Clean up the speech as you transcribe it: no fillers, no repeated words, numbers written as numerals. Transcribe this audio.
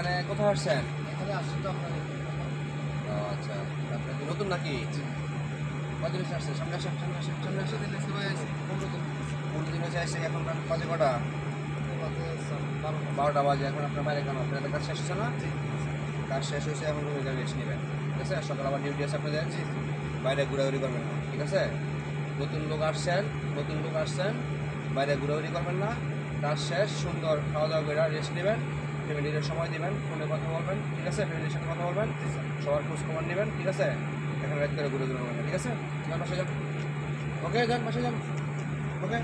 এখানে কোথায় আসছেন? এখানে আসছি তো আপনার ও আচ্ছা, আপনি কি নতুন নাকি? কতদিন হয়েছে আসছেন? সামনে আসেন, সামনে আসেন, সামনে আসেন। 15 দিন হয়েছে আসছে, এখন বাজে কটা? 12টা বাজে। এখন আপনার বাইরে কেন? আপনাদের কাজ শেষ হচ্ছে না? কাজ শেষ হয়েছে, এখন রুমে যাবে, রেস্ট নেবেন, ঠিক আছে? সকাল আবার ডিউটি আছে আপনাদের, বাইরে ঘোরাঘুরি করবেন না, ঠিক আছে? নতুন লোক আসছেন, বাইরে ঘোরাঘুরি করবেন না। কাজ শেষ, সুন্দর খাওয়া দাওয়া করে রেস্ট নেবেন, ফ্যামিলির সময় দিবেন, ফোনে কথা বলবেন, ঠিক আছে? ফ্যামিলির সাথে কথা বলবেন, সবার খোঁজ খবর নেবেন, ঠিক আছে? এখন রাত করে ঘুরে ঘুরে করবেন না, ঠিক আছে? যান বাসায় যান। ওকে, যান বাসায় যান। ওকে।